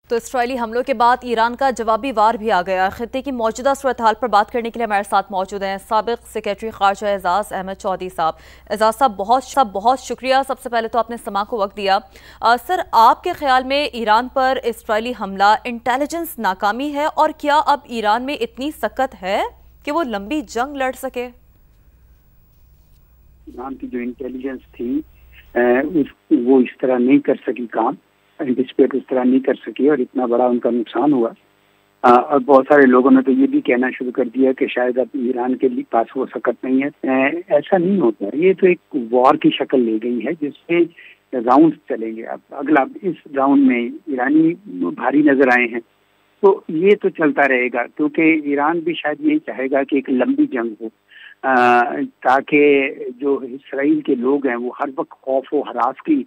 تو اسرائیلی حملوں کے بعد ایران کا جوابی وار بھی آ گیا۔ خطے کی موجودہ صورتحال پر بات کرنے کے لیے ہمارے ساتھ موجود ہیں سابق سیکریٹری خارجہ اعزاز احمد چودھری صاحب۔ اعزاز صاحب بہت شکریہ، سب سے پہلے تو آپ نے سماع کو وقت دیا۔ سر، آپ کے خیال میں ایران پر اسرائیلی حملہ انٹیلیجنس ناکامی ہے، اور کیا اب ایران میں اتنی سکت ہے کہ وہ لمبی جنگ لڑ سکے؟ ایران کی جو انٹیلیجنس تھی وہ اس طرح نہیں کر سکی کام، اینٹیسپیٹ اس طرح نہیں کر سکی، اور اتنا بڑا ان کا نقصان ہوا۔ اور بہت سارے لوگوں نے تو یہ بھی کہنا شروع کر دیا کہ شاید اب ایران کے پاس وہ سکت نہیں ہے۔ ایسا نہیں ہوتا، یہ تو ایک وار کی شکل لے گئی ہے جس میں راؤنڈ چلیں گے۔ اب اگلا اس راؤنڈ میں ایرانی بھاری نظر آئے ہیں، تو یہ تو چلتا رہے گا، کیونکہ ایران بھی شاید یہی چاہے گا کہ ایک لمبی جنگ ہو، تاکہ جو اسرائیل کے لوگ ہیں وہ ہر وقت خوف و ہراس کی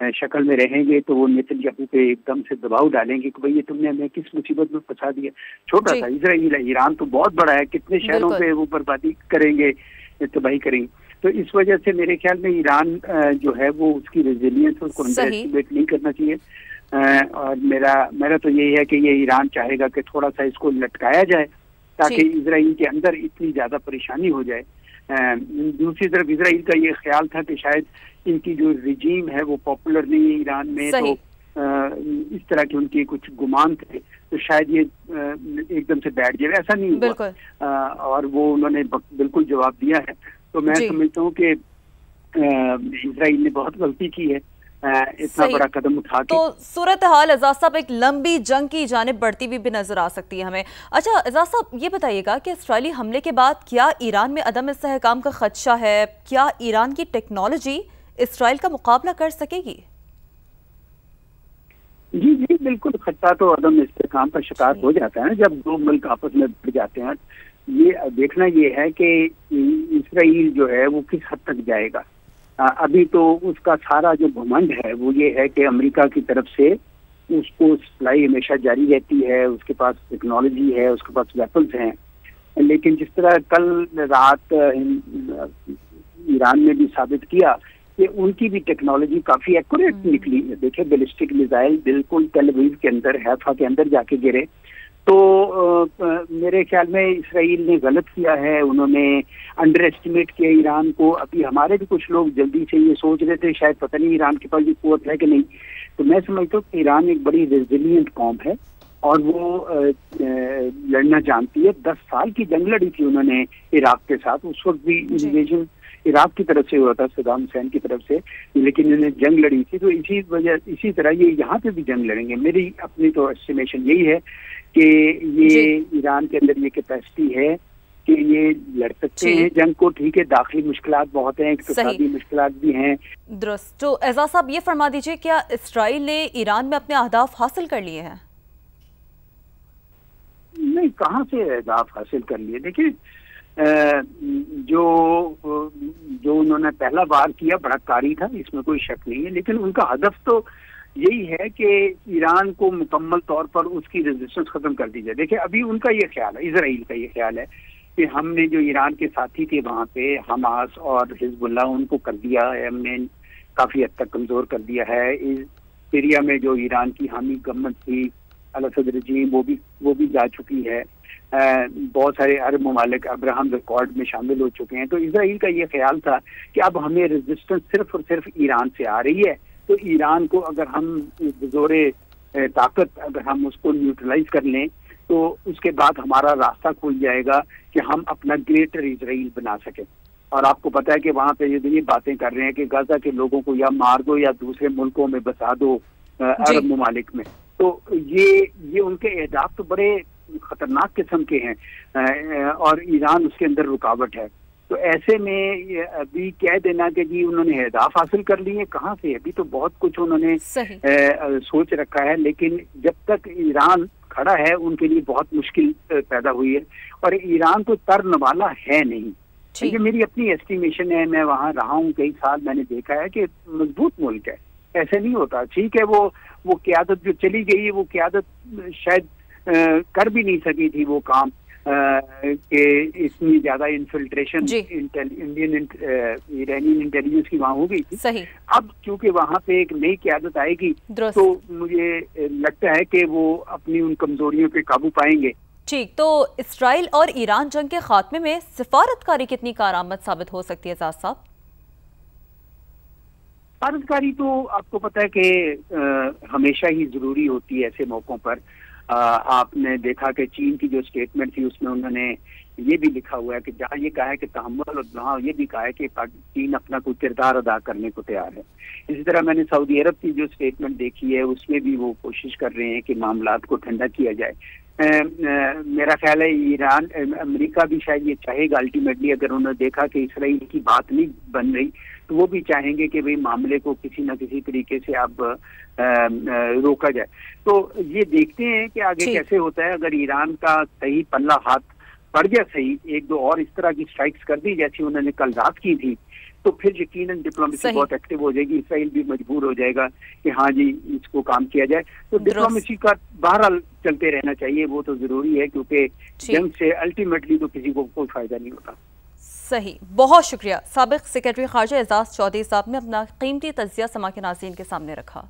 شکل میں رہیں گے، تو وہ نیتن یاہو پہ ایک دم سے دباؤ ڈالیں گے کہ بھئی یہ تم نے ہمیں کس مصیبت میں پھنسا دیا۔ چھوٹا سا اسرائیل ہے، ایران تو بہت بڑا ہے، کتنے شہروں پہ وہ بربادی کریں گے، تباہی کریں گے۔ تو اس وجہ سے میرے خیال میں ایران جو ہے وہ اس کی ریزیلینس کو انڈر ایسٹیمیٹ نہیں کرنا چاہیے۔ اور میرا تو یہی ہے کہ یہ ایران چاہے گا کہ تھوڑا سا اس کو لٹکایا جائے تاکہ اسرائیل کے اندر اتنی زیادہ پریشانی ہو جائے۔ دوسری طرف اسرائیل کا یہ خیال تھا کہ شاید ان کی جو رجیم ہے وہ پاپولر نہیں ہے ایران میں، تو اس طرح کے ان کے کچھ گمان تھے، تو شاید یہ ایک دم سے بیٹھ جائے۔ ایسا نہیں ہوا، اور وہ انہوں نے بالکل جواب دیا ہے۔ تو میں سمجھتا ہوں کہ اسرائیل نے بہت غلطی کی ہے اتنا بڑا قدم اٹھا کے۔ تو صورتحال اعزاز صاحب ایک لمبی جنگ کی جانب بڑھتی ہوئی بھی نظر آ سکتی ہے ہمیں۔ اچھا اعزاز صاحب، یہ بتائیے گا کہ اسرائیلی حملے کے بعد کیا ایران میں عدم استحکام کا خدشہ ہے؟ کیا ایران کی ٹیکنالوجی اسرائیل کا مقابلہ کر سکے گی؟ جی بالکل، خطہ تو عدم استحکام کا شکار ہو جاتا ہے جب دو ملک آپس میں بڑھ جاتے ہیں۔ یہ دیکھنا یہ ہے کہ اسرائیل جو ہے وہ کس حد تک جائے گا۔ ابھی تو اس کا سارا جو گھمنڈ ہے وہ یہ ہے کہ امریکہ کی طرف سے اس کو سپلائی ہمیشہ جاری رہتی ہے، اس کے پاس ٹیکنالوجی ہے، اس کے پاس ویپنز ہیں، لیکن جس طرح کل رات ایران نے بھی ثابت کیا کہ ان کی بھی ٹیکنالوجی کافی ایکوریٹ نکلی۔ دیکھیں بیلسٹک میزائل بالکل تل اویو کے اندر، حیفا کے اندر جا کے گرے۔ تو میرے خیال میں اسرائیل نے غلط کیا ہے، انہوں نے انڈر ایسٹیمیٹ کیا ایران کو۔ ابھی ہمارے بھی کچھ لوگ جلدی سے یہ سوچ رہے تھے شاید پتہ نہیں ایران کے پاس یہ قوت ہے کہ نہیں۔ تو میں سمجھتا ہوں کہ ایران ایک بڑی ریزیلینٹ قوم ہے اور وہ لڑنا جانتی ہے۔ 10 سال کی جنگ لڑی تھی انہوں نے عراق کے ساتھ، اس وقت بھی انویژن عراق کی طرف سے ہوا تھا، صدام حسین کی طرف سے، لیکن انہوں نے جنگ لڑی تھی۔ تو اسی طرح یہ یہاں پہ بھی جنگ لڑیں گے۔ میری اپنی تو اسٹیمیشن یہی ہے کہ یہ ایران کے اندر یہ کیپیسٹی ہے کہ یہ لڑ سکتے ہیں جنگ کو۔ ٹھیک ہے، داخلی مشکلات بہت ہیں، اقتصادی مشکلات بھی ہیں۔ درست۔ تو اعزاز صاحب یہ فرما دیجئے، کیا اسرائیل نے ایران میں اپنے اہداف حاصل کر لیے ہیں؟ نہیں، کہاں سے اہداف حاصل کر لیے؟ دیکھیں جو انہوں نے پہلا بار کیا بڑا کاری تھا، اس میں کوئی شک نہیں ہے، لیکن ان کا ہدف تو یہی ہے کہ ایران کو مکمل طور پر اس کی ریزسٹنس ختم کر دی جائے۔ دیکھیں ابھی ان کا یہ خیال ہے، اسرائیل کا یہ خیال ہے کہ ہم نے جو ایران کے ساتھی تھے وہاں پہ حماس اور حزب اللہ، ان کو کر دیا ہے، ہم نے کافی حد تک کمزور کر دیا ہے۔ سیریا میں جو ایران کی حامی گورنمنٹ تھی، الاسد رجیم، وہ بھی جا چکی ہے۔ بہت سارے عرب ممالک ابراہم ایکارڈ میں شامل ہو چکے ہیں۔ تو اسرائیل کا یہ خیال تھا کہ اب ہمیں ریزسٹنس صرف اور صرف ایران سے آ رہی ہے، تو ایران کو اگر ہم بزور طاقت اگر ہم اس کو نیوٹرلائز کر لیں تو اس کے بعد ہمارا راستہ کھل جائے گا کہ ہم اپنا گریٹر اسرائیل بنا سکیں۔ اور آپ کو پتہ ہے کہ وہاں پہ یہ باتیں کر رہے ہیں کہ غزہ کے لوگوں کو یا مار دو یا دوسرے ملکوں میں بسا دو، عرب ممالک میں۔ تو یہ ان کے اہداف تو بڑے خطرناک قسم کے ہیں، اور ایران اس کے اندر رکاوٹ ہے۔ تو ایسے میں ابھی کہہ دینا کہ جی انہوں نے اہداف حاصل کر لیے، کہاں سے؟ ابھی تو بہت کچھ انہوں نے سوچ رکھا ہے، لیکن جب تک ایران کھڑا ہے ان کے لیے بہت مشکل پیدا ہوئی ہے، اور ایران تو ترن والا ہے نہیں۔ یہ میری اپنی ایسٹیمیشن ہے، میں وہاں رہا ہوں کئی سال، میں نے دیکھا ہے کہ مضبوط ملک ہے، ایسے نہیں ہوتا۔ ٹھیک ہے، وہ قیادت جو چلی گئی ہے، وہ قیادت شاید کر بھی نہیں سکی تھی وہ کام، کہ اتنی زیادہ انفلٹریشن ایرانین انٹیلیجنس کی وہاں ہو گئی تھی. صحیح. اب چونکہ وہاں پہ ایک نئی قیادت آئے گی تو مجھے لگتا ہے کہ وہ اپنی ان کمزوریوں پہ قابو پائیں گے. ٹھیک. تو اسرائیل اور ایران جنگ کے خاتمے میں سفارتکاری کتنی کارآمد ثابت ہو سکتی ہے اعجاز صاحب؟ سفارتکاری تو آپ کو پتہ ہے کہ ہمیشہ ہی ضروری ہوتی ہے ایسے موقعوں پر. آپ نے دیکھا کہ چین کی جو اسٹیٹمنٹ تھی اس میں انہوں نے یہ بھی لکھا ہوا ہے کہ جہاں یہ کہا ہے کہ تحمل، اور جہاں یہ بھی کہا ہے کہ چین اپنا کوئی کردار ادا کرنے کو تیار ہے. اسی طرح میں نے سعودی عرب کی جو اسٹیٹمنٹ دیکھی ہے اس میں بھی وہ کوشش کر رہے ہیں کہ معاملات کو ٹھنڈا کیا جائے. میرا خیال ہے ایران، امریکہ بھی شاید یہ چاہے گا الٹیمیٹلی، اگر انہوں نے دیکھا کہ اسرائیل کی بات نہیں بن رہی تو وہ بھی چاہیں گے کہ بھئی معاملے کو کسی نہ کسی طریقے سے اب روکا جائے. تو یہ دیکھتے ہیں کہ آگے کیسے ہوتا ہے. اگر ایران کا صحیح پلہ ہاتھ پڑ گیا، صحیح ایک دو اور اس طرح کی اسٹرائکس کر دی جیسی انہوں نے کل رات کی تھی، تو پھر یقیناً ڈپلومیسی بہت ایکٹیو ہو جائے گی. اسرائیل بھی مجبور ہو جائے گا کہ ہاں جی اس کو کام کیا جائے. تو ڈپلومیسی کا بہرحال چلتے رہنا چاہیے، وہ تو ضروری ہے، کیونکہ جنگ سے الٹیمیٹلی تو کسی کو کوئی فائدہ نہیں ہوتا. صحیح. بہت شکریہ. سابق سیکرٹری خارجہ اعجاز چودھری صاحب نے اپنا قیمتی تجزیہ سما کے ناظرین کے سامنے رکھا.